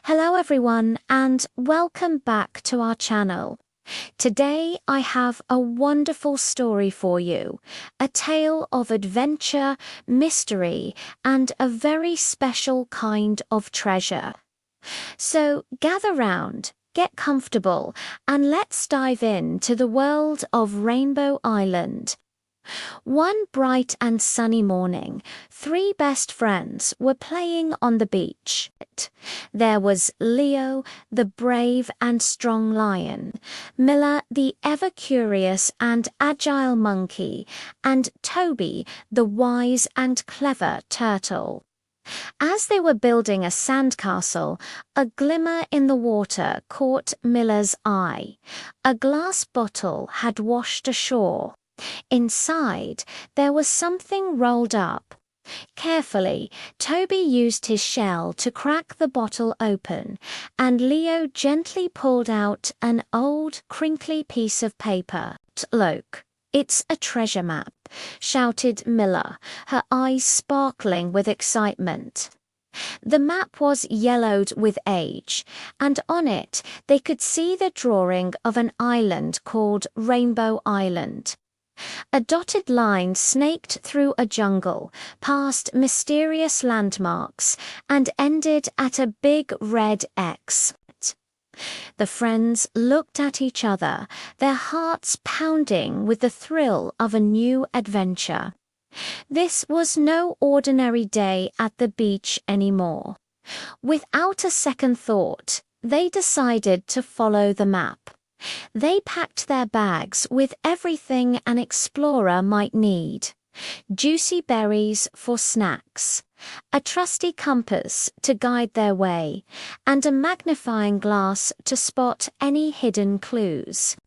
Hello everyone and welcome back to our channel. Today I have a wonderful story for you, a tale of adventure, mystery, and a very special kind of treasure. So gather round, get comfortable, and let's dive into the world of Rainbow Island. One bright and sunny morning, three best friends were playing on the beach. There was Leo, the brave and strong lion, Miller, the ever-curious and agile monkey, and Toby, the wise and clever turtle. As they were building a sandcastle, a glimmer in the water caught Miller's eye. A glass bottle had washed ashore. Inside, there was something rolled up. Carefully, Toby used his shell to crack the bottle open, and Leo gently pulled out an old, crinkly piece of paper. "Look, it's a treasure map," shouted Miller, her eyes sparkling with excitement. The map was yellowed with age, and on it they could see the drawing of an island called Rainbow Island. A dotted line snaked through a jungle, past mysterious landmarks, and ended at a big red X. The friends looked at each other, their hearts pounding with the thrill of a new adventure. This was no ordinary day at the beach anymore. Without a second thought, they decided to follow the map. They packed their bags with everything an explorer might need: juicy berries for snacks, a trusty compass to guide their way, and a magnifying glass to spot any hidden clues.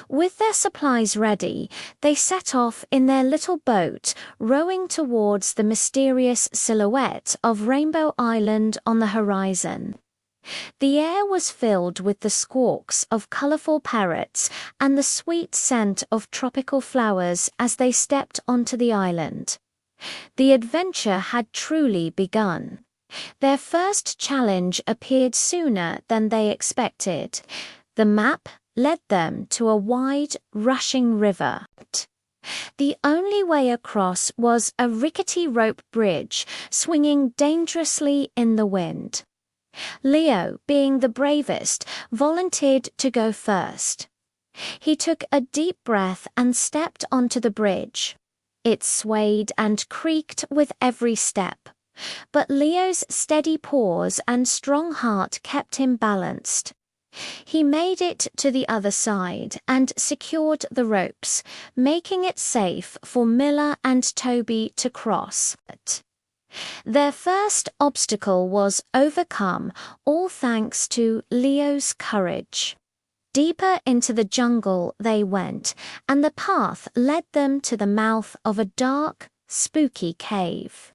With their supplies ready, they set off in their little boat, rowing towards the mysterious silhouette of Rainbow Island on the horizon. The air was filled with the squawks of colorful parrots and the sweet scent of tropical flowers as they stepped onto the island. The adventure had truly begun. Their first challenge appeared sooner than they expected. The map led them to a wide, rushing river. The only way across was a rickety rope bridge swinging dangerously in the wind. Leo, being the bravest, volunteered to go first. He took a deep breath and stepped onto the bridge. It swayed and creaked with every step, but Leo's steady paws and strong heart kept him balanced. He made it to the other side and secured the ropes, making it safe for Miller and Toby to cross. Their first obstacle was overcome, all thanks to Leo's courage. Deeper into the jungle they went, and the path led them to the mouth of a dark, spooky cave.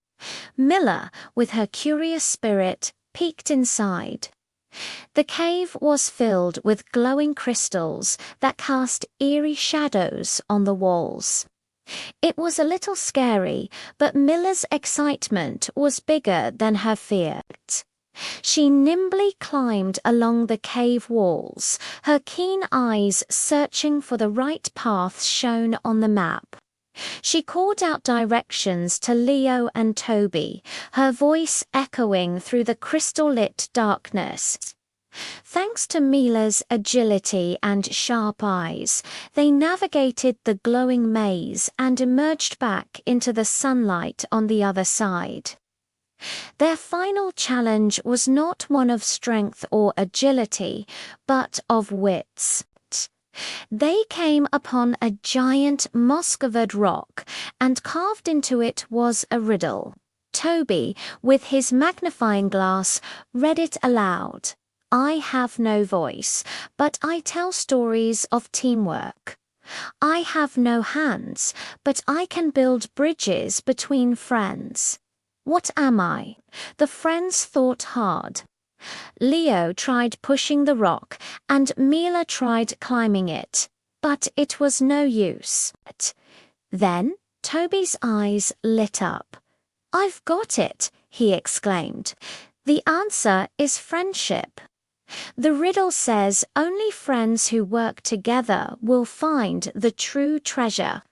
Miller, with her curious spirit, peeked inside. The cave was filled with glowing crystals that cast eerie shadows on the walls. It was a little scary, but Miller's excitement was bigger than her fear. She nimbly climbed along the cave walls, her keen eyes searching for the right path shown on the map. She called out directions to Leo and Toby, her voice echoing through the crystal-lit darkness. Thanks to Miller's agility and sharp eyes, they navigated the glowing maze and emerged back into the sunlight on the other side. Their final challenge was not one of strength or agility, but of wits. They came upon a giant moss-covered rock, and carved into it was a riddle. Toby, with his magnifying glass, read it aloud. "I have no voice, but I tell stories of teamwork. I have no hands, but I can build bridges between friends. What am I?" The friends thought hard. Leo tried pushing the rock, and Mila tried climbing it, but it was no use. Then Toby's eyes lit up. "I've got it," he exclaimed. The answer is friendship. The riddle says only friends who work together will find the true treasure.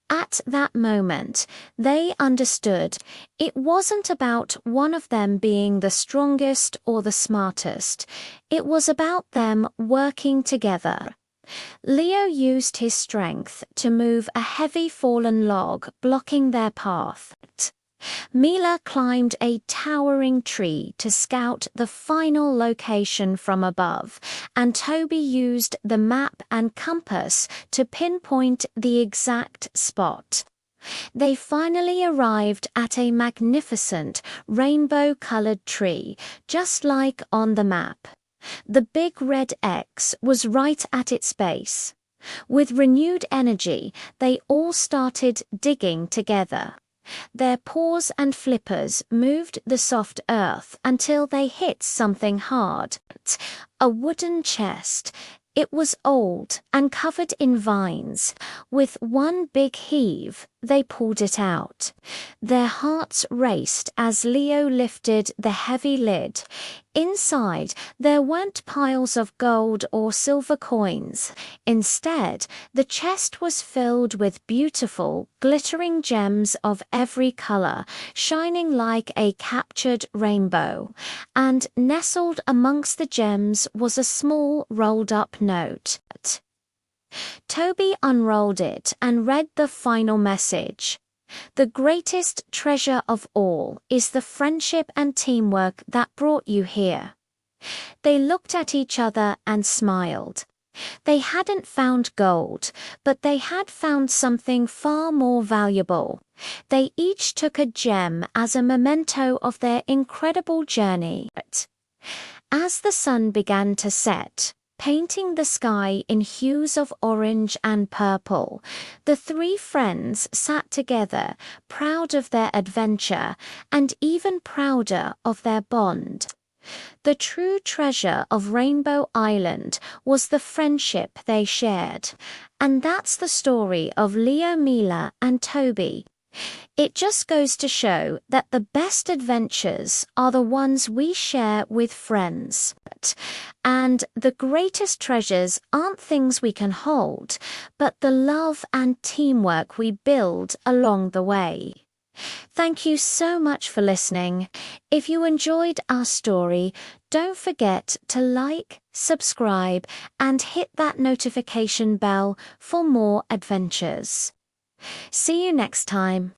At that moment, they understood it wasn't about one of them being the strongest or the smartest. It was about them working together. Leo used his strength to move a heavy fallen log blocking their path. Mila climbed a towering tree to scout the final location from above, and Toby used the map and compass to pinpoint the exact spot. They finally arrived at a magnificent rainbow-colored tree, just like on the map. The big red X was right at its base. With renewed energy, they all started digging together. Their paws and flippers moved the soft earth until they hit something hard. A wooden chest. It was old and covered in vines. With one big heave, they pulled it out. Their hearts raced as Leo lifted the heavy lid. Inside, there weren't piles of gold or silver coins. Instead, the chest was filled with beautiful, glittering gems of every color, shining like a captured rainbow. And nestled amongst the gems was a small, rolled-up note. Toby unrolled it and read the final message. The greatest treasure of all is the friendship and teamwork that brought you here. They looked at each other and smiled. They hadn't found gold, but they had found something far more valuable. They each took a gem as a memento of their incredible journey. As the sun began to set, painting the sky in hues of orange and purple, the three friends sat together, proud of their adventure and even prouder of their bond. The true treasure of Rainbow Island was the friendship they shared. And that's the story of Leo, Mila, and Toby. It just goes to show that the best adventures are the ones we share with friends. And the greatest treasures aren't things we can hold, but the love and teamwork we build along the way. Thank you so much for listening. If you enjoyed our story, don't forget to like, subscribe, and hit that notification bell for more adventures. See you next time.